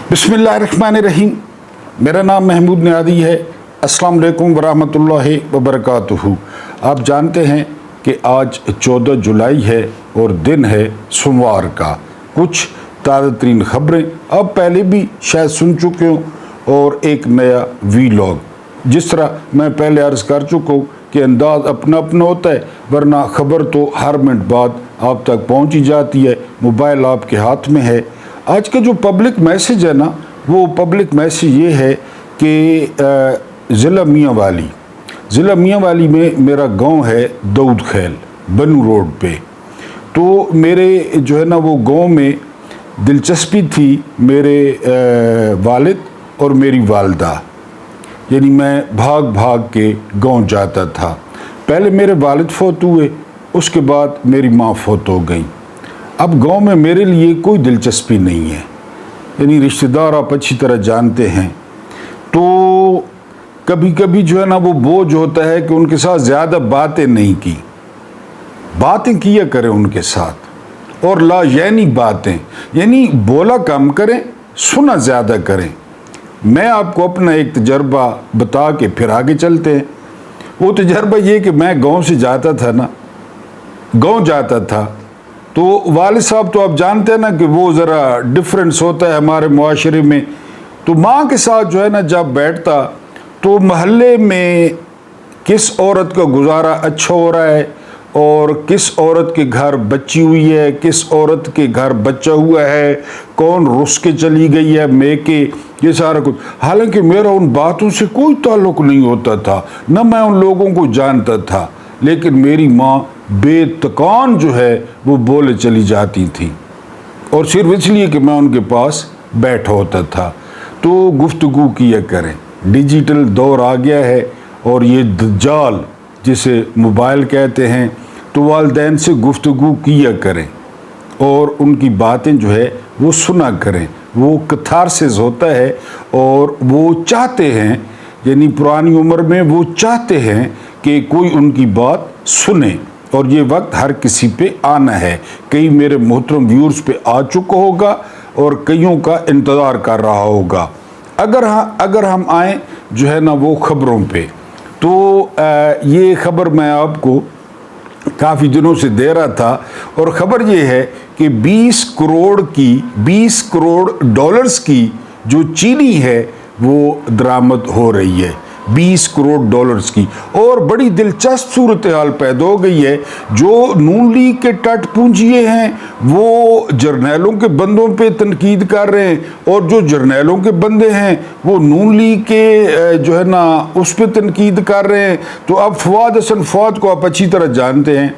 बिस्मिल्लाहिर्रहमानिर्रहीम। मेरा नाम महमूद नियादी है। अस्सलाम वालेकुम वरहमतुल्लाहि वबरकातुहू। आप जानते हैं कि आज 14 जुलाई है और दिन है सोमवार का। कुछ ताज़ा तरीन ख़बरें अब पहले भी शायद सुन चुके हो और एक नया वीलॉग। जिस तरह मैं पहले अर्ज़ कर चुका हूँ कि अंदाज़ अपना अपना होता है, वरना ख़बर तो हर मिनट बाद आप तक पहुँच ही जाती है, मोबाइल आपके हाथ में है। आज का जो पब्लिक मैसेज है ना, वो पब्लिक मैसेज ये है कि ज़िला मियाँ वाली में मेरा गांव है दाऊद खैल बनू रोड पे। तो मेरे जो है ना वो गांव में दिलचस्पी थी मेरे वालिद और मेरी वालदा, यानी मैं भाग भाग के गांव जाता था। पहले मेरे वालिद फौत हुए, उसके बाद मेरी माँ फौत हो गई। अब गांव में मेरे लिए कोई दिलचस्पी नहीं है, यानी रिश्तेदार आप अच्छी तरह जानते हैं। तो कभी कभी जो है ना वो बोझ होता है कि उनके साथ ज़्यादा बातें नहीं की, बातें किया करें उनके साथ, और यानी बातें यानी बोला कम करें, सुना ज़्यादा करें। मैं आपको अपना एक तजर्बा बता के फिर आगे चलते हैं। वो तजर्बा ये कि मैं गांव से जाता था ना, गांव जाता था तो वालिद साहब तो आप जानते हैं ना कि वो ज़रा डिफरेंस होता है हमारे मुआशरे में। तो माँ के साथ जो है ना जब बैठता तो महल्ले में किस औरत का गुजारा अच्छा हो रहा है और किस औरत के घर बच्ची हुई है, किस औरत के घर बच्चा हुआ है, कौन रुस के चली गई है मेके, ये सारा कुछ। हालांकि मेरा उन बातों से कोई ताल्लुक़ नहीं होता था, न मैं उन लोगों को जानता था, लेकिन मेरी माँ बेतकान जो है वो बोले चली जाती थी, और सिर्फ इसलिए कि मैं उनके पास बैठा होता था। तो गुफ्तगू किया करें। डिजिटल दौर आ गया है और ये दज्जाल जिसे मोबाइल कहते हैं, तो वालिदैन से गुफ्तगू किया करें और उनकी बातें जो है वो सुना करें। वो कैथारसिस होता है और वो चाहते हैं, यानी पुरानी उम्र में वो चाहते हैं कि कोई उनकी बात सुने, और ये वक्त हर किसी पे आना है। कई मेरे मोहतरम व्यूअर्स पे आ चुका होगा और कईयों का इंतज़ार कर रहा होगा। अगर हम आए जो है ना वो ख़बरों पे, तो ये ख़बर मैं आपको काफ़ी दिनों से दे रहा था, और ख़बर ये है कि 20 करोड़ डॉलर्स की जो चीनी है वो दरामद हो रही है, 20 करोड़ डॉलर्स की। और बड़ी दिलचस्प सूरत हाल पैदा हो गई है। जो नून लीग के टट पूंजिए हैं वो जर्नैलों के बंदों पे तनकीद कर रहे हैं, और जो जर्नैलों के बंदे हैं वो नून लीग के जो है ना उस पर तनकीद कर रहे हैं। तो अब फवाद हसन फौद को आप अच्छी तरह जानते हैं,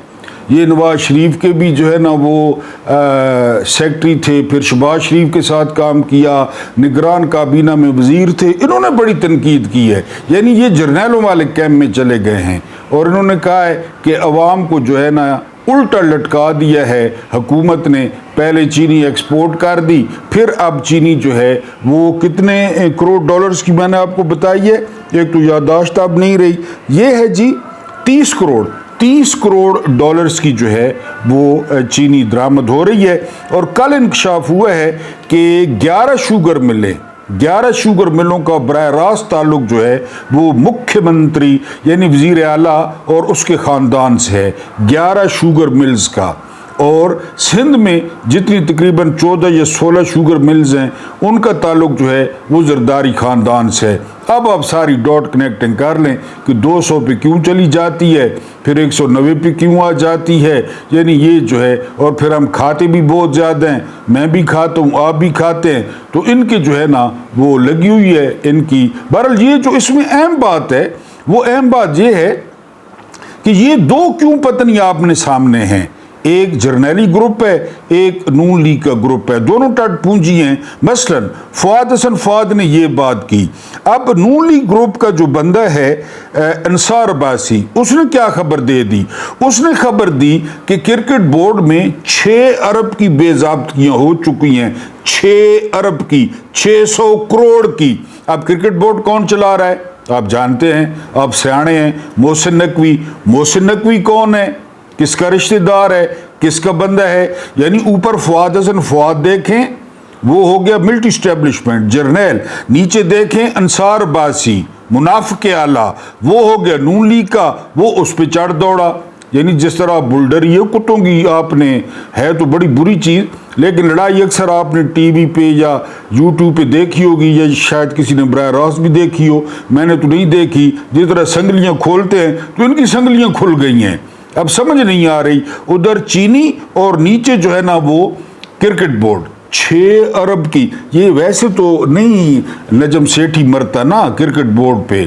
ये नवाज शरीफ के भी जो है ना वो सेक्रेटरी थे, फिर शहबाज शरीफ के साथ काम किया, निगरान काबीना में वजीर थे। इन्होंने बड़ी तनकीद की है, यानी ये जर्नैलों वाले कैंप में चले गए हैं, और इन्होंने कहा है कि अवाम को जो है ना उल्टा लटका दिया है हुकूमत ने। पहले चीनी एक्सपोर्ट कर दी, फिर अब चीनी जो है वो कितने करोड़ डॉलर्स की मैंने आपको बताई है, एक तो याददाश्त अब नहीं रही। ये है जी 30 करोड़ डॉलर्स की जो है वो चीनी दरामद हो रही है। और कल इंकशाफ हुआ है कि 11 शुगर मिलों का बराह रास्त ताल्लुक जो है वो मुख्यमंत्री यानी वजीर आला और उसके ख़ानदान से है, 11 शुगर मिल्स का। और सिंध में जितनी तकरीबन 14 या 16 शुगर मिल्स हैं उनका ताल्लुक जो है वो जरदारी ख़ानदान से है। अब आप सारी डॉट कनेक्टिंग कर लें कि 200 पे क्यों चली जाती है, फिर 190 पे क्यों आ जाती है, यानी ये जो है। और फिर हम खाते भी बहुत ज़्यादा हैं, मैं भी खाता हूँ, आप भी खाते हैं, तो इनके जो है ना वो लगी हुई है इनकी। बहरहाल ये जो इसमें अहम बात है, वो अहम बात ये है कि ये दो क्यों पत्नी आपने सामने हैं, एक जर्नैली ग्रुप है, एक नून लीग का ग्रुप है, दोनों टट पूंजी हैं। मसलन फवाद हसन फवाद ने ये बात की। अब नून लीग ग्रुप का जो बंदा है अंसार अब्बासी, उसने क्या खबर दे दी? उसने खबर दी कि क्रिकेट बोर्ड में 6 अरब की बेज़ाब्तियां हो चुकी हैं, 6 अरब की, 600 करोड़ की। अब क्रिकेट बोर्ड कौन चला रहा है आप जानते हैं, आप सियाने हैं, मोहसिन नकवी कौन है, किसका रिश्तेदार है, किसका बंदा है। यानी ऊपर फवाद हसन फवाद देखें وہ ہو گیا ملٹری اسٹیبلشمنٹ جرنیل، نیچے دیکھیں انصار باسی منافق اعلیٰ، وہ ہو گیا نون لیگ کا، وہ اس پہ چڑھ دوڑا. یعنی جس طرح بلڈری کتوں کی آپ نے ہے تو بڑی بری چیز، لیکن لڑائی اکثر آپ نے ٹی وی پہ یا یوٹیوب پہ دیکھی ہوگی، یا شاید کسی نے براہ راست بھی دیکھی ہو، میں نے تو نہیں دیکھی. جس طرح سنگلیاں کھولتے ہیں تو ان کی سنگلیاں کھل گئی ہیں، اب سمجھ نہیں آ رہی. ادھر چینی اور نیچے جو ہے نا وہ کرکٹ بورڈ 6 ارب کی. یہ ویسے تو نہیں نجم سیٹھی مرتا نا کرکٹ بورڈ پہ،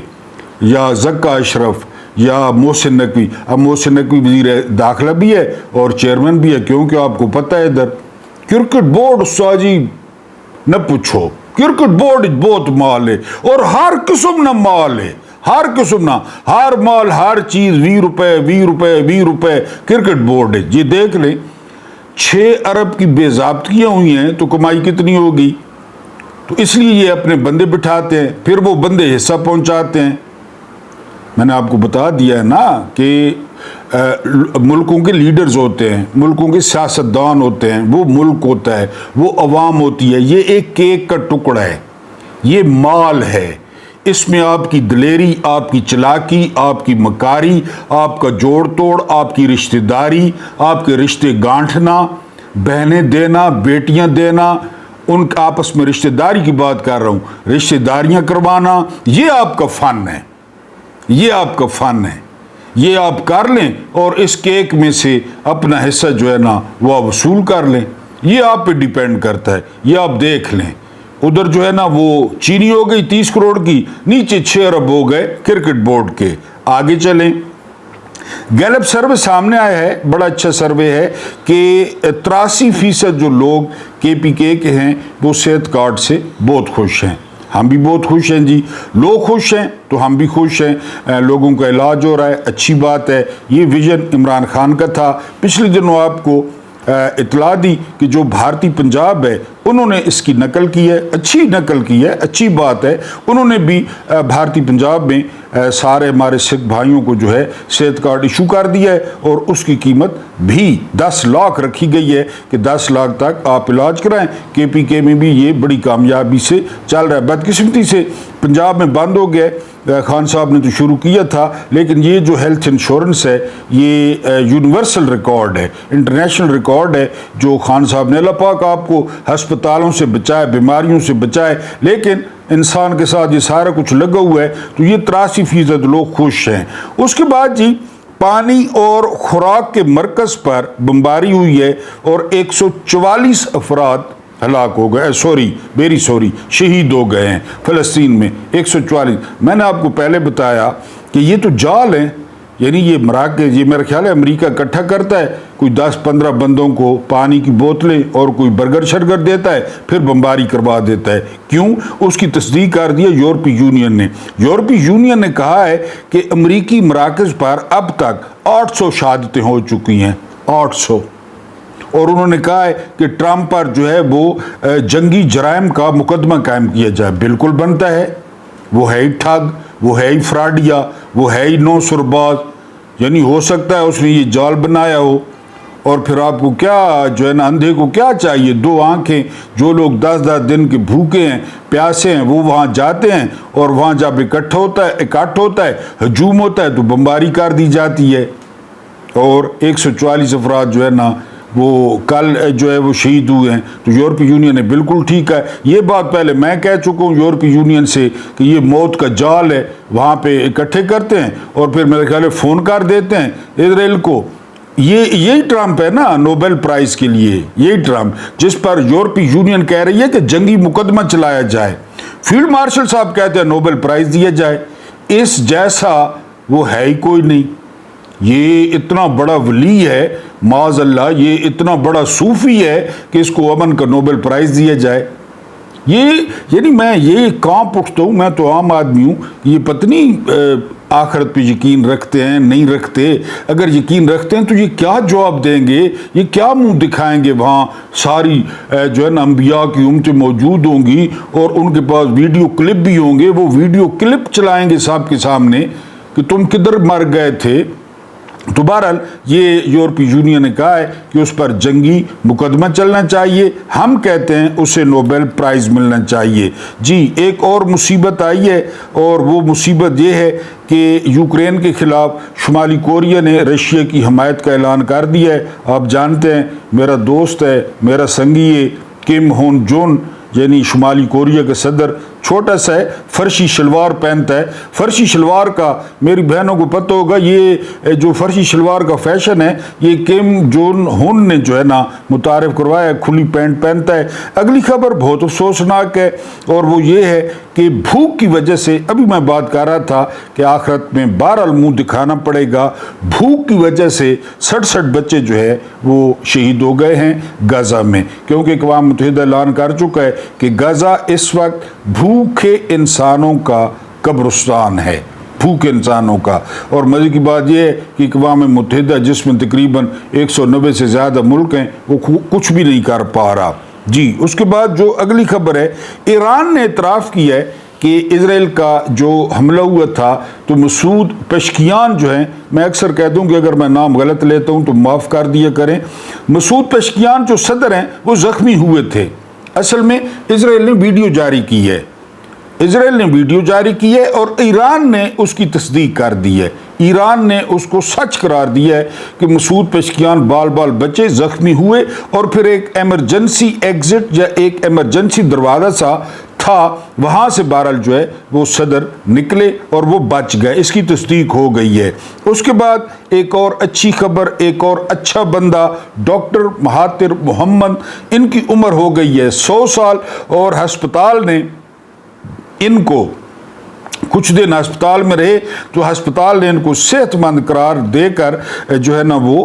یا زکا اشرف یا محسن نقوی. اب محسن نقوی وزیر داخلہ بھی ہے اور چیئرمین بھی ہے، کیونکہ آپ کو پتہ ہے ادھر کرکٹ بورڈ ساجی نہ پوچھو، کرکٹ بورڈ بہت مال ہے، اور ہر قسم نہ مال ہے، ہر قسم نہ ہر مال ہر چیز 20 روپے 20 روپے 20 روپے کرکٹ بورڈ ہے. یہ دیکھ لیں 6 ارب کی بے ضابطگیاں ہوئی ہیں تو کمائی کتنی ہوگی. تو اس لیے یہ اپنے بندے بٹھاتے ہیں، پھر وہ بندے حصہ پہنچاتے ہیں. میں نے آپ کو بتا دیا ہے نا کہ ملکوں کے لیڈرز ہوتے ہیں، ملکوں کے سیاستدان ہوتے ہیں، وہ ملک ہوتا ہے، وہ عوام ہوتی ہے. یہ ایک کیک کا ٹکڑا ہے، یہ مال ہے. اس میں آپ کی دلیری، آپ کی چلاکی، آپ کی مکاری، آپ کا جوڑ توڑ، آپ کی رشتہ داری، آپ کے رشتے گانٹھنا، بہنیں دینا، بیٹیاں دینا، ان کا آپس میں رشتہ داری کی بات کر رہا ہوں، رشتہ داریاں کروانا، یہ آپ کا فن ہے، یہ آپ کا فن ہے. یہ آپ کر لیں اور اس کیک میں سے اپنا حصہ جو ہے نا وہ آپ وصول کر لیں. یہ آپ پہ ڈیپینڈ کرتا ہے. یہ آپ دیکھ لیں ادھر جو ہے نا وہ چینی ہو گئی 30 کروڑ کی، نیچے 6 ارب ہو گئے کرکٹ بورڈ کے. آگے چلیں، گیلپ سروے سامنے آیا ہے، بڑا اچھا سروے ہے کہ 83% جو لوگ کے پی کے ہیں وہ صحت کارڈ سے بہت خوش ہیں. ہم بھی بہت خوش ہیں جی، لوگ خوش ہیں تو ہم بھی خوش ہیں. لوگوں کا علاج ہو رہا ہے، اچھی بات ہے. یہ ویژن عمران خان کا تھا. پچھلے دنوں آپ کو اطلاع دی کہ جو بھارتی پنجاب ہے انہوں نے اس کی نقل کی ہے، اچھی نقل کی ہے، اچھی بات ہے. انہوں نے بھی بھارتی پنجاب میں سارے ہمارے سکھ بھائیوں کو جو ہے صحت کارڈ ایشو کر دیا ہے، اور اس کی قیمت بھی 10 لاکھ رکھی گئی ہے کہ 10 لاکھ تک آپ علاج کرائیں. کے پی کے میں بھی یہ بڑی کامیابی سے چل رہا ہے. بدقسمتی سے پنجاب میں بند ہو گیا. خان صاحب نے تو شروع کیا تھا، لیکن یہ جو ہیلتھ انشورنس ہے یہ یونیورسل ریکارڈ ہے، انٹرنیشنل ریکارڈ ہے جو خان صاحب نے. اللہ پاک آپ کو ہسپتالوں سے بچائے، بیماریوں سے بچائے. لیکن انسان کے ساتھ یہ سارا کچھ لگا ہوا ہے تو یہ 83% لوگ خوش ہیں. اس کے بعد جی پانی اور خوراک کے مرکز پر بمباری ہوئی ہے اور 144 افراد ہلاک ہو گئے، شہید ہو گئے ہیں فلسطین میں 144. میں نے آپ کو پہلے بتایا کہ یہ تو جال ہیں، یعنی یہ مراکز، یہ میرا خیال ہے امریکہ اکٹھا کرتا ہے کوئی 10-15 بندوں کو پانی کی بوتلیں اور کوئی برگر شرگر دیتا ہے، پھر بمباری کروا دیتا ہے. کیوں؟ اس کی تصدیق کر دیا یورپی یونین نے. یورپی یونین نے کہا ہے کہ امریکی مراکز پر اب تک 800 شہادتیں ہو چکی ہیں، 800. اور انہوں نے کہا ہے کہ ٹرمپ پر جو ہے وہ جنگی جرائم کا مقدمہ قائم کیا جائے. بالکل بنتا ہے، وہ ہے ہی ٹھگ، وہ ہے ہی فراڈیا، وہ ہے ہی نو سرباز. یعنی ہو سکتا ہے اس نے یہ جال بنایا ہو. اور پھر آپ کو کیا جو ہے نا اندھے کو کیا چاہیے؟ 2 آنکھیں. جو لوگ 10-10 دن کے بھوکے ہیں، پیاسے ہیں، وہ وہاں جاتے ہیں اور وہاں جب اکٹھ ہوتا ہے، ہجوم ہوتا ہے تو بمباری کر دی جاتی ہے. اور 144 افراد جو ہے نا وہ کل جو ہے وہ شہید ہوئے ہیں. تو یورپی یونین نے بالکل ٹھیک ہے. یہ بات پہلے میں کہہ چکا ہوں یورپی یونین سے کہ یہ موت کا جال ہے. وہاں پہ اکٹھے کرتے ہیں اور پھر میرے خیال ہے فون کر دیتے ہیں اسرائیل کو. یہی ٹرمپ ہے نا نوبل پرائز کے لیے، یہی ٹرمپ جس پر یورپی یونین کہہ رہی ہے کہ جنگی مقدمہ چلایا جائے. فیلڈ مارشل صاحب کہتے ہیں نوبل پرائز دیا جائے. اس جیسا وہ ہے ہی کوئی نہیں. یہ اتنا بڑا ولی ہے معاذ اللہ، یہ اتنا بڑا صوفی ہے کہ اس کو امن کا نوبل پرائز دیا جائے. یعنی میں یہ کانپ اٹھتا ہوں، میں تو عام آدمی ہوں. یہ پتہ نہیں آخرت پہ یقین رکھتے ہیں نہیں رکھتے. اگر یقین رکھتے ہیں تو یہ کیا جواب دیں گے، یہ کیا منہ دکھائیں گے؟ وہاں ساری جو ہے نا انبیاء کی امتیں موجود ہوں گی اور ان کے پاس ویڈیو کلپ بھی ہوں گے. وہ ویڈیو کلپ چلائیں گے سب کے سامنے کہ تم کدھر مر گئے تھے तो बहरहाल ये यूरोपीय यूनियन ने कहा है कि उस पर जंगी मुकदमा चलना चाहिए, हम कहते हैं उसे नोबेल प्राइज मिलना चाहिए। जी, एक और मुसीबत आई है और वो मुसीबत ये है कि यूक्रेन के खिलाफ शुमाली कोरिया ने रशिया की हमायत का ऐलान कर दिया है। आप जानते हैं मेरा दोस्त है, मेरा संगी है किम होन जोन, यानी शुमाली कोरिया के सदर, छोटा सा है, फर्शी शलवार पहनता है। फर्शी शलवार का मेरी बहनों को पता होगा, ये जो फर्शी शलवार का फैशन है ये किम जोन हुन ने जो है ना मुतारिफ करवाया, खुली पैंट पहनता है। अगली खबर बहुत अफसोसनाक है और वो ये है कि भूख की वजह से, अभी मैं बात कर रहा था कि आखिरत में बहरहाल मुंह दिखाना पड़ेगा, भूख की वजह से 67 बच्चे जो है वो शहीद हो गए हैं गाजा में, क्योंकि अक़वाम मुत्तहिदा ऐलान कर चुका है कि गाजा इस वक्त भूखे इंसानों का कब्रिस्तान है, भूखे इंसानों का। और मजे की बात यह है कि अक़वाम मुत्तहिदा जिसमें तकरीबन 190 से ज़्यादा मुल्क हैं वो कुछ भी नहीं कर पा रहा। जी, उसके बाद जो अगली खबर है, ईरान ने इतराफ़ किया है कि इजराइल का जो हमला हुआ था तो मसूद पेशकियान जो हैं, मैं अक्सर कह दूं कि अगर मैं नाम गलत लेता हूं तो माफ़ कर दिया करें, मसूद पेशकियान जो सदर हैं वो ज़ख्मी हुए थे। असल में इजराइल ने वीडियो जारी की है, इजराइल ने वीडियो जारी की है और ईरान ने उसकी तस्दीक कर दी है। ईरान ने उसको सच करार दिया है कि मसूद पेशकियान बाल बाल बच्चे ज़ख्मी हुए और फिर एक एमरजेंसी एग्जिट या एक एमरजेंसी दरवाज़ा सा था, वहाँ से बहरहाल जो है वो सदर निकले और वो बच गए, इसकी तस्दीक हो गई है। उसके बाद एक और अच्छी खबर, एक और अच्छा बंदा, डॉक्टर महातिर मोहम्मद, इनकी उम्र हो गई है 100 साल और अस्पताल ने इनको कुछ दिन अस्पताल में रहे तो अस्पताल ने इनको सेहतमंद करार देकर जो है ना वो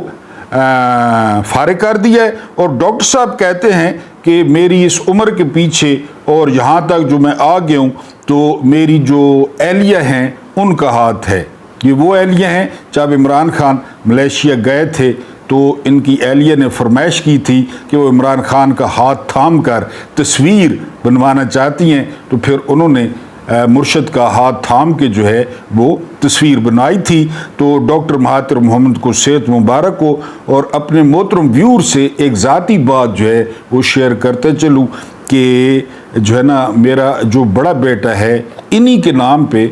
फारिग कर दिया है। और डॉक्टर साहब कहते हैं कि मेरी इस उम्र के पीछे और यहाँ तक जो मैं आ गया हूँ तो मेरी जो एहलिया हैं उनका हाथ है। ये वो एहलिया हैं, जब इमरान खान मलेशिया गए थे तो इनकी एहलिया ने फरमाइश की थी कि वो इमरान खान का हाथ थाम कर तस्वीर बनवाना चाहती हैं, तो फिर उन्होंने मुर्शद का हाथ थाम के जो है वो तस्वीर बनाई थी। तो डॉक्टर महातिर मोहम्मद को सेहत मुबारक हो। और अपने मोहतरम व्यूअर से एक ज़ाती बात जो है वो शेयर करते चलूँ कि जो है ना मेरा जो बड़ा बेटा है इन्हीं के नाम पे,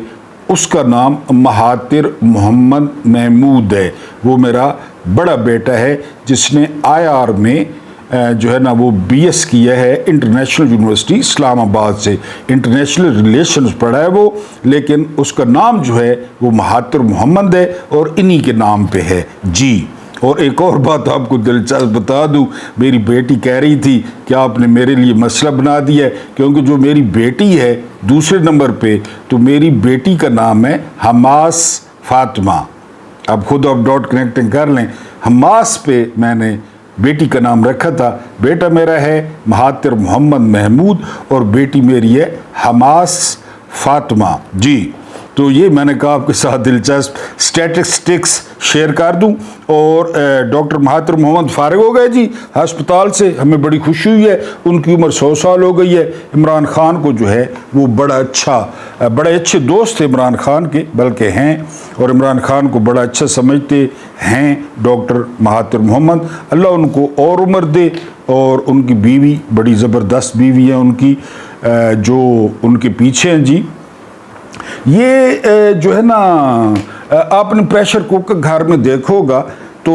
उसका नाम महातिर मोहम्मद महमूद है, वो मेरा बड़ा बेटा है जिसने IR में जो है ना वो BS किया है इंटरनेशनल यूनिवर्सिटी इस्लामाबाद से, इंटरनेशनल रिलेशंस पढ़ा है वो, लेकिन उसका नाम जो है वो महातिर मोहम्मद है और इन्हीं के नाम पे है। जी, और एक और बात आपको दिलचस्प बता दूं, मेरी बेटी कह रही थी कि आपने मेरे लिए मसला बना दिया है, क्योंकि जो मेरी बेटी है दूसरे नंबर पे, तो मेरी बेटी का नाम है हमास फातिमा। अब खुद आप डॉट कनेक्टिंग कर लें, हमास पे मैंने बेटी का नाम रखा था। बेटा मेरा है महातिर मोहम्मद महमूद और बेटी मेरी है हमास फातिमा। जी, तो ये मैंने कहा आपके साथ दिलचस्प स्टैटिस्टिक्स शेयर कर दूं। और डॉक्टर महातिर मोहम्मद फारिग हो गए जी अस्पताल से, हमें बड़ी खुशी हुई है, उनकी उम्र 100 साल हो गई है। इमरान खान को जो है वो बड़े अच्छे दोस्त थे इमरान खान के, बल्कि हैं, और इमरान खान को बड़ा अच्छा समझते हैं डॉक्टर महातिर मोहम्मद। अल्लाह उनको और उम्र दे। और उनकी बीवी बड़ी ज़बरदस्त बीवी है उनकी, जो उनके पीछे हैं जी। ये जो है ना आपने प्रेशर कुकर घर में देखोगा तो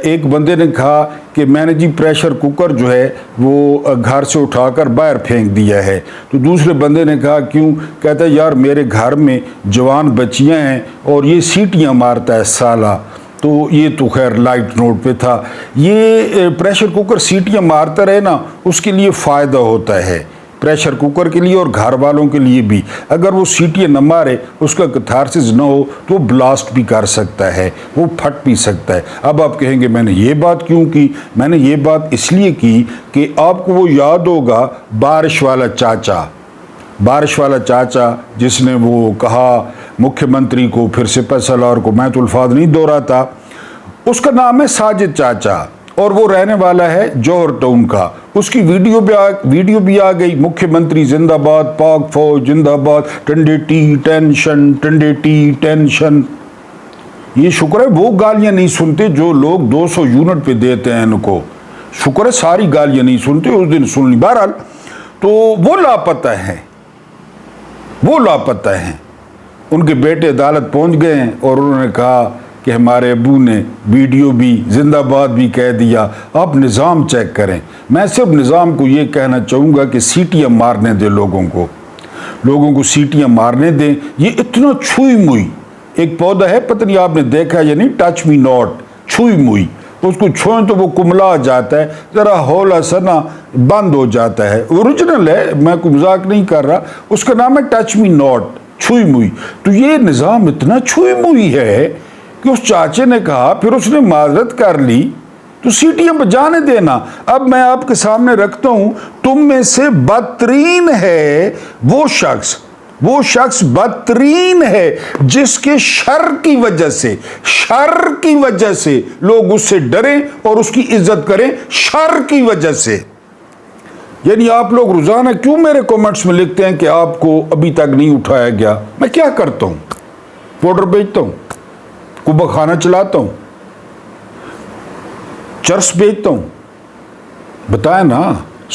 एक बंदे ने कहा कि मैंने जी प्रेशर कुकर जो है वो घर से उठाकर बाहर फेंक दिया है। तो दूसरे बंदे ने कहा क्यों? कहता है यार मेरे घर में जवान बच्चियां हैं और ये सीटियां मारता है साला। तो ये तो खैर लाइट नोट पे था। ये प्रेशर कुकर सीटियां मारता रहे ना, उसके लिए फ़ायदा होता है प्रेशर कुकर के लिए और घर वालों के लिए भी। अगर वो सीटियां न मारे, उसका कैथारसिस न हो, तो ब्लास्ट भी कर सकता है, वो फट भी सकता है। अब आप कहेंगे मैंने ये बात क्यों की? मैंने ये बात इसलिए की कि आपको वो याद होगा बारिश वाला चाचा जिसने वो कहा मुख्यमंत्री को, फिर सिपह सलार को, मैं तो अल्फाज नहीं दोहराता, उसका नाम है साजिद चाचा और वो रहने वाला है जौहर टाउन का। उसकी वीडियो भी आ गई, मुख्यमंत्री जिंदाबाद, पाक फौज जिंदाबाद, टंडे टी टेंशन, टंडे टी टेंशन। یہ شکر ہے وہ گالیاں نہیں سنتے جو لوگ 200 یونٹ پہ دیتے ہیں ان کو، شکر ہے ساری گالیاں نہیں سنتے، اس دن سن لی۔ بہرحال تو وہ لاپتہ ہیں، وہ لاپتہ ہیں۔ ان کے بیٹے عدالت پہنچ گئے ہیں اور انہوں نے کہا کہ ہمارے ابو نے ویڈیو بھی زندہ باد بھی کہہ دیا، آپ نظام چیک کریں۔ میں صرف نظام کو یہ کہنا چاہوں گا کہ سیٹیاں مارنے دیں لوگوں کو سیٹیاں مارنے دیں۔ یہ اتنا چھوئی موئی ایک پودا ہے، پتہ نہیں آپ نے دیکھا یا نہیں، ٹچ می ناٹ، چھوئی موئی، اس کو چھوئیں تو وہ کملا جاتا ہے، ذرا ہولا سنا بند ہو جاتا ہے۔ اوریجنل ہے، میں کوئی مذاق نہیں کر رہا، اس کا نام ہے ٹچ می ناٹ، چھوئی موئی۔ تو یہ نظام اتنا چھوئی موئی ہے کہ اس چاچے نے کہا، پھر اس نے معذرت کر لی تو سیٹیاں بجانے دینا۔ اب میں آپ کے سامنے رکھتا ہوں، تم میں سے بدترین ہے وہ شخص بدترین ہے جس کے شر کی وجہ سے لوگ اس سے ڈریں اور اس کی عزت کریں، شر کی وجہ سے۔ یعنی آپ لوگ روزانہ کیوں میرے کومنٹس میں لکھتے ہیں کہ آپ کو ابھی تک نہیں اٹھایا گیا؟ میں کیا کرتا ہوں؟ پاؤڈر بیچتا ہوں، کبا خانہ چلاتا ہوں، چرس بیچتا ہوں؟ بتائیں نا،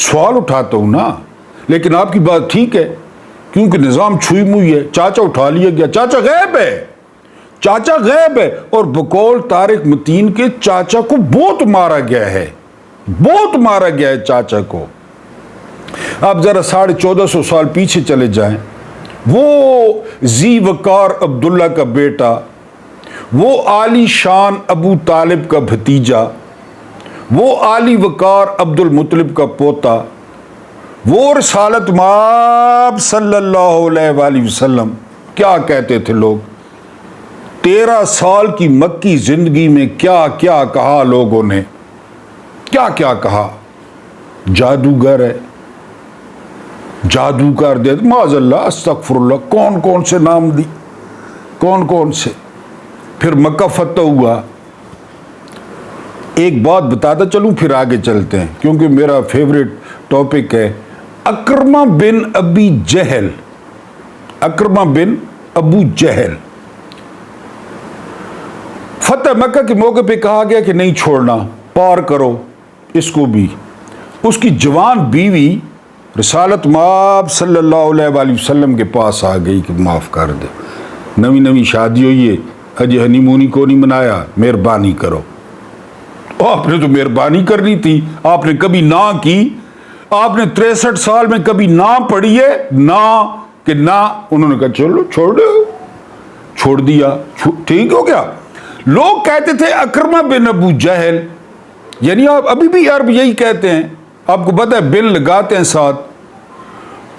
سوال اٹھاتا ہوں نا۔ لیکن آپ کی بات ٹھیک ہے، کیونکہ نظام چھوئی موئی ہے، چاچا اٹھا لیا گیا، چاچا غائب ہے۔ اور بقول طارق متین کے چاچا کو بہت مارا گیا ہے چاچا کو۔ آپ ذرا 1450 سال پیچھے چلے جائیں، وہ ذی وقار عبداللہ کا بیٹا، وہ عالی شان ابو طالب کا بھتیجا، وہ عالی وقار عبد المطلب کا پوتا، وہ رسالت مآب صلی اللہ علیہ وآلہ وسلم، کیا کہتے تھے لوگ؟ 13 سال کی مکی زندگی میں کیا کیا کہا لوگوں نے، کیا کیا کہا؟ جادوگر ہے، جادو کر دے، معاذ اللہ، استغفر اللہ، کون سے نام دی، کون سے۔ پھر مکہ فتح ہوا۔ ایک بات بتاتا چلوں پھر آگے چلتے ہیں، کیونکہ میرا فیوریٹ ٹاپک ہے اکرمہ بن ابو جہل۔ فتح مکہ کے موقع پہ کہا گیا کہ نہیں چھوڑنا، پار کرو اس کو بھی۔ اس کی جوان بیوی رسالت مآب صلی اللہ علیہ وآلہ وسلم کے پاس آ گئی کہ معاف کر دے، نوی شادی ہوئی ہے، اجے ہنی مونی کو نہیں منایا، مہربانی کرو۔ آپ نے تو مہربانی کرنی تھی، آپ نے کبھی نہ کی، آپ نے 63 سال میں کبھی نہ پڑھی ہے، نہ انہوں نے کہا چلو چھوڑ دیا، ٹھیک ہو گیا۔ لوگ کہتے تھے اکرمہ بن ابو جہل، یعنی آپ ابھی بھی عرب یہی کہتے ہیں، آپ کو پتہ ہے بن لگاتے ہیں ساتھ۔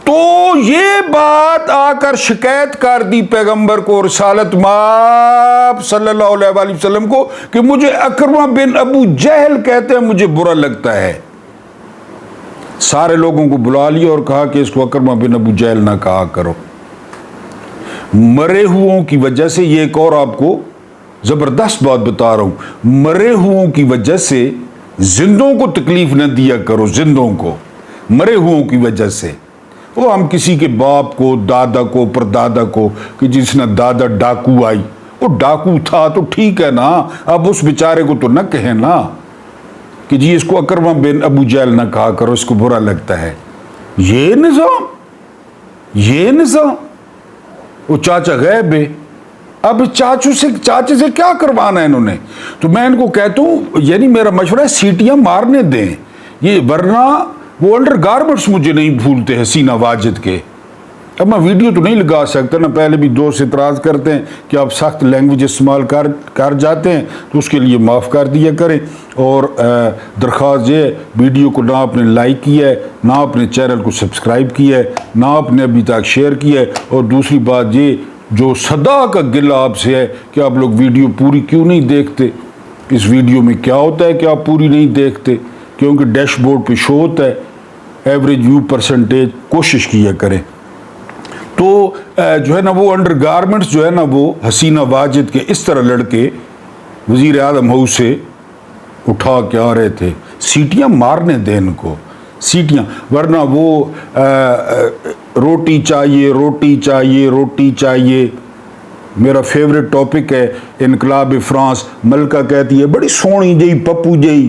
تو یہ بات آ کر شکایت کر دی پیغمبر کو، رسالت مآب صلی اللہ علیہ وآلہ وسلم کو، کہ مجھے اکرمہ بن ابو جہل کہتے ہیں، مجھے برا لگتا ہے۔ سارے لوگوں کو بلا لیا اور کہا کہ اس کو اکرمہ بن ابو جہل نہ کہا کرو۔ مرے ہوں کی وجہ سے، یہ ایک اور آپ کو زبردست بات بتا رہا ہوں، مرے ہوں کی وجہ سے زندوں کو تکلیف نہ دیا کرو، زندوں کو، مرے ہوں کی وجہ سے۔ وہ ہم کسی کے باپ کو، دادا کو، پردادا کو، کہ جس نے دادا ڈاکو آئی، وہ ڈاکو تھا تو ٹھیک ہے نا، اب اس بیچارے کو تو نہ کہیں نا کہ جی اس کو اکرمہ بن ابو جہل نہ کہا کرو، اس کو برا لگتا ہے۔ یہ نظام، وہ چاچا غائب ہے، اب چاچے سے کیا کروانا ہے انہوں نے؟ تو میں ان کو کہتا ہوں، یعنی میرا مشورہ ہے سیٹیاں مارنے دیں یہ، ورنہ وہ انڈر گارمنٹس مجھے نہیں بھولتے حسینہ واجد کے۔ اب میں ویڈیو تو نہیں لگا سکتا نا، پہلے بھی دوست اعتراض کرتے ہیں کہ آپ سخت لینگویج استعمال کر جاتے ہیں، تو اس کے لیے معاف کر دیا کریں۔ اور درخواست یہ، ویڈیو کو نہ آپ نے لائک کیا ہے، نہ آپ نے چینل کو سبسکرائب کیا ہے، نہ آپ نے ابھی تک شیئر کیا ہے۔ اور دوسری بات یہ، جو صدا کا گلہ آپ سے ہے کہ آپ لوگ ویڈیو پوری کیوں نہیں دیکھتے؟ اس ویڈیو میں کیا ہوتا ہے کہ آپ پوری نہیں دیکھتے؟ کیونکہ ڈیش بورڈ پہ شو ہوتا ہے ایوریج ویو پرسنٹیج، کوشش کیا کریں۔ تو جو ہے نا وہ انڈر گارمنٹس جو ہے نا وہ حسینہ واجد کے اس طرح لڑکے وزیر اعظم ہاؤس سے اٹھا کے آ رہے تھے، سیٹیاں مارنے دیں ان کو، سیٹیاں، ورنہ وہ روٹی چاہیے، मेरा फेवरेट टॉपिक है इनकलाब फ्रांस। मलका कहती है बड़ी सोहनी जी पप्पू जी,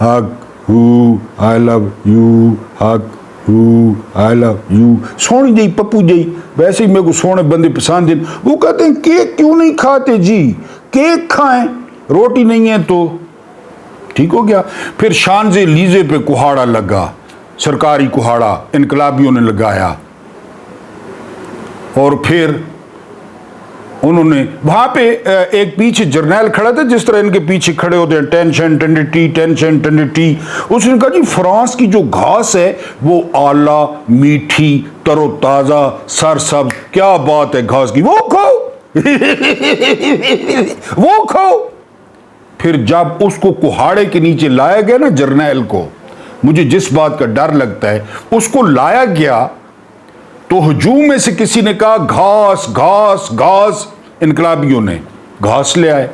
हक हू आई लव यू, हक हू आई लव यू, सोहनी जी पप्पू जी। वैसे ही मेरे को सोहने बंदे पसंद हैं। वो कहते हैं केक क्यों नहीं खाते जी, केक खाएं, रोटी नहीं है तो ठीक हो गया। फिर शानजे लीजे पे कुहाड़ा लगा, सरकारी कुहाड़ा इनकलाबियों ने लगाया, और फिर उन्होंने वहां पे एक पीछे जर्नैल खड़ा था, जिस तरह इनके पीछे खड़े होते हैं, टेंशन टेंडिटी टेंशन टेंडिटी। उसने कहा जी फ्रांस की जो घास है वो आला, मीठी, तरोताजा, सरसब्ज, क्या बात है घास की, वो खाओ वो खाओ। फिर जब उसको कुहाड़े के नीचे लाया गया ना जर्नैल को, मुझे जिस बात का डर लगता है, उसको लाया गया तो हजूम में से किसी ने कहा घास घास घास। इनकलाबियों ने घास ले आए,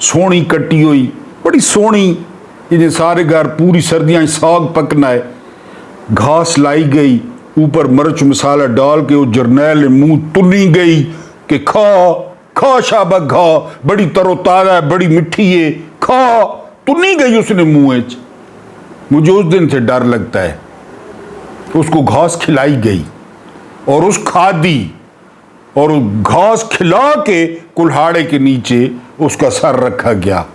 सोहनी कटी हुई, बड़ी सोहनी, इन्हें सारे घर पूरी सर्दियां साग पकना है। घास लाई गई, ऊपर मिर्च मसाला डाल के वो जर्नैल मुंह तुनी गई कि खा खा शाबक खा, बड़ी तरोताजा है, बड़ी मिठी है, खा। तुनी गई उसने मुंह। मुझे उस दिन से डर लगता है। उसको घास खिलाई गई और उस खादी और घास खिला के कुल्हाड़े के नीचे उसका सर रखा गया।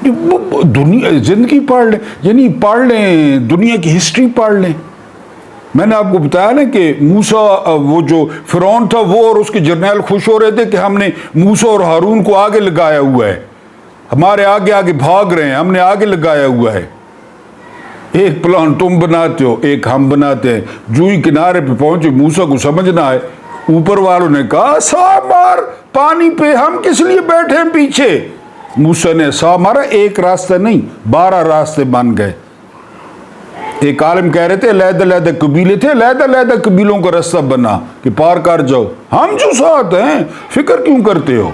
दुनिया जिंदगी पढ़ लें, यानी पढ़ लें, दुनिया की हिस्ट्री पढ़ लें। मैंने आपको बताया ना कि मूसा, वो जो फिरौन था, वो और उसके जर्नैल खुश हो रहे थे कि हमने मूसा और हारून को आगे लगाया हुआ है, हमारे आगे आगे भाग रहे हैं, हमने आगे लगाया हुआ है। एक प्लान तुम बनाते हो, एक हम बनाते हैं। जो ही किनारे पे पहुंचे, मूसा को समझ ना आए, ऊपर वालों ने कहा सा मार पानी पे, हम किस लिए बैठे हैं पीछे। मूसा ने सा मारा, एक रास्ता नहीं 12 रास्ते बन गए। एक आलिम कह रहे थे अलग-अलग कबीले थे, अलग-अलग कबीलों का रास्ता बना कि पार कर जाओ, हम जो साथ हैं, फिक्र क्यों करते हो।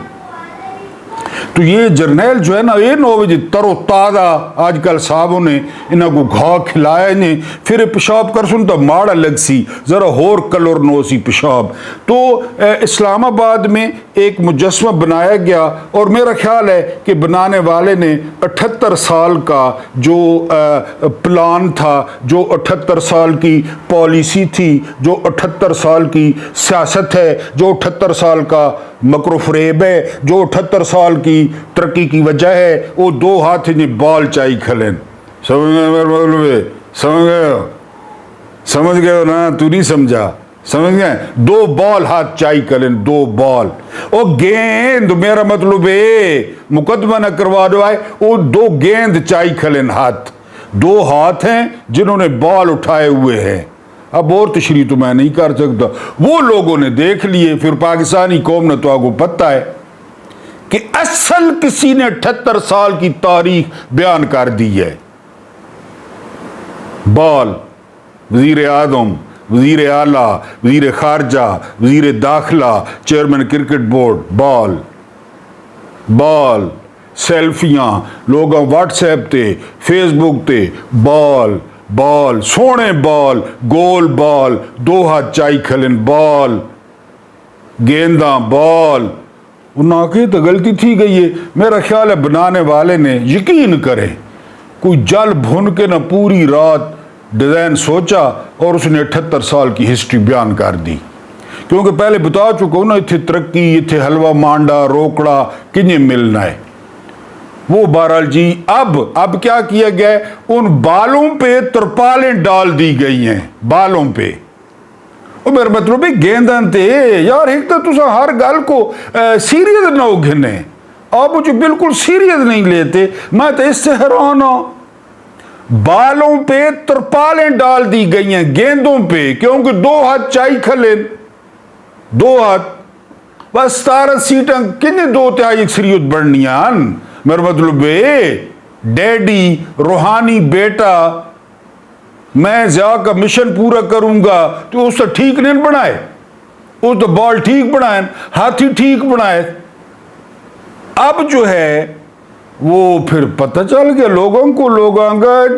तो ये जर्नैल जो है ना, ये 9 बजे तरोताजा, आजकल साहबों ने इन्हों को घा खिलाया, इन्हें फिर पेशाब कर सुन तो माड़ अलग सी, जरा होर कलर नो सी पेशाब। तो इस्लामाबाद में एक मुजस्मा बनाया गया, और मेरा ख्याल है कि बनाने वाले ने 78 साल का जो प्लान था, जो 78 साल की पॉलिसी थी, जो 78 साल की सियासत है, जो 78 साल का मकरो फरेब है, जो 78 साल की तरक्की की वजह है, वो 2 हाथ ने बाल चाई खलेन। समझ गए हो ना, तू नहीं समझा, समझ गए, 2 बॉल हाथ चाई खलेन, 2 बॉल। ओ गेंद, मेरा मतलब है मुकदमा न करवा दो आए, वो 2 गेंद चाई खलेन हाथ। 2 हाथ हैं जिन्होंने बॉल उठाए हुए हैं। अब और तशरीह तो मैं नहीं कर सकता, वो लोगों ने देख लिए। फिर पाकिस्तानी कौम ने तो आपको पता है कि असल किसी ने 78 साल की तारीख बयान कर दी है। बॉल, वजीर आजम, वजीर आला, वजीर खारजा, वजीर दाखिला, chairman cricket board, ball ball. सेल्फियां लोग व्हाट्सएप ते, फेसबुक ते, बॉल बॉल, सोने बॉल, गोल बॉल, 2 हाथ चाई खलन बॉल, गेंदा बॉल। उनकी तो गलती थी गई है। मेरा ख्याल है बनाने वाले ने, यकीन करें, कोई जल भुन के ना पूरी रात डिजाइन सोचा और उसने 78 साल की हिस्ट्री बयान कर दी। क्योंकि पहले बता चुका हूं ना, इतने तरक्की, इतने हलवा मांडा रोकड़ा किन्हें मिलना है। वो बहरहाल जी, अब क्या किया गया है, उन बालों पे तरपालें डाल दी गई हैं, बालों पे। और मेरा मतलब है गेंदन थे यार, एक तो तुसा हर गल को सीरियस ना हो घिने, आप मुझे बिल्कुल सीरियस नहीं लेते, मैं तो इससे हैरान हूं। बालों पे तरपालें डाल दी गई हैं, गेंदों पे, क्योंकि 2 हाथ चाई खले, 2 हाथ बस 17 सीटां किन्ने 2/3 अक्सरियत बढ़नियां। मेरा मतलब डैडी रूहानी बेटा, मैं ज़िया का मिशन पूरा करूंगा, तो उससे ठीक नहीं बनाए, उस तो बॉल ठीक बनाए, हाथी ठीक बनाए। अब जो है वो फिर पता चल गया लोगों को, लोगों का गल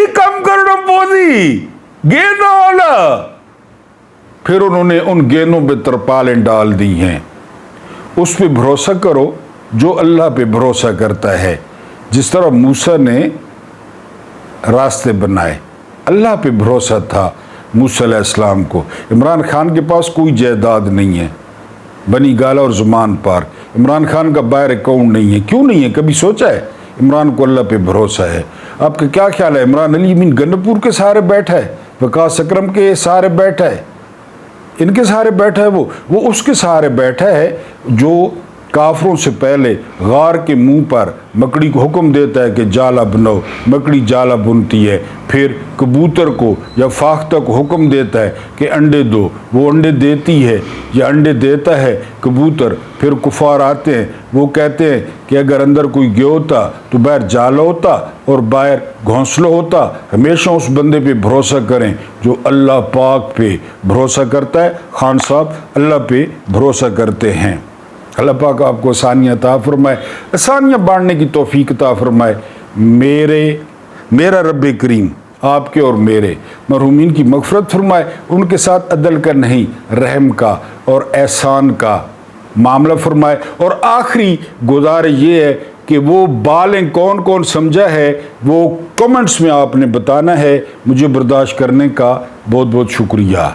कम करना पौधी गेंदों वाला। फिर उन्होंने उन गेंदों पे तरपालें डाल दी हैं। उस पे भरोसा करो जो अल्लाह पे भरोसा करता है। जिस तरह मूसा ने रास्ते बनाए, अल्लाह पे भरोसा था मूसा अलैहिस्सलाम को। इमरान खान के पास कोई जायदाद नहीं है, बनी गाला और जुमान पार। इमरान खान का बायर अकाउंट नहीं है। क्यों नहीं है? कभी सोचा है? इमरान को अल्लाह पे भरोसा है। आपका क्या ख्याल है? इमरान अली मीन गन्नपुर के सहारे बैठा है, वकास अकरम के सहारे बैठा है, इनके सहारे बैठा है? वो उसके सहारे बैठा है जो काफरों से पहले गार के मुंह पर मकड़ी को हुक्म देता है कि जाला बनाओ, मकड़ी जाला बुनती है। फिर कबूतर को या फाख्ता को हुक्म देता है कि अंडे दो, वो अंडे देती है या अंडे देता है कबूतर। फिर कुफार आते हैं, वो कहते हैं कि अगर अंदर कोई गया होता तो बाहर जाला होता और बाहर घोंसला होता। हमेशा उस बंदे पे भरोसा करें जो अल्लाह पाक पे भरोसा करता है। खान साहब अल्लाह पे भरोसा करते हैं। अल्लाह पाक आपको आसानियाँ अता फरमाए, आसानियाँ बांटने की तौफीक अता फरमाए। मेरा रब करीम आपके और मेरे मरहूमीन की मग़फ़िरत फरमाए। उनके साथ अदल का नहीं, रहम का और एहसान का मामला फरमाए। और आखिरी गुज़ारिश ये है कि वो बालें कौन कौन समझा है वो कमेंट्स में आपने बताना है। मुझे बर्दाश्त करने का बहुत बहुत शुक्रिया।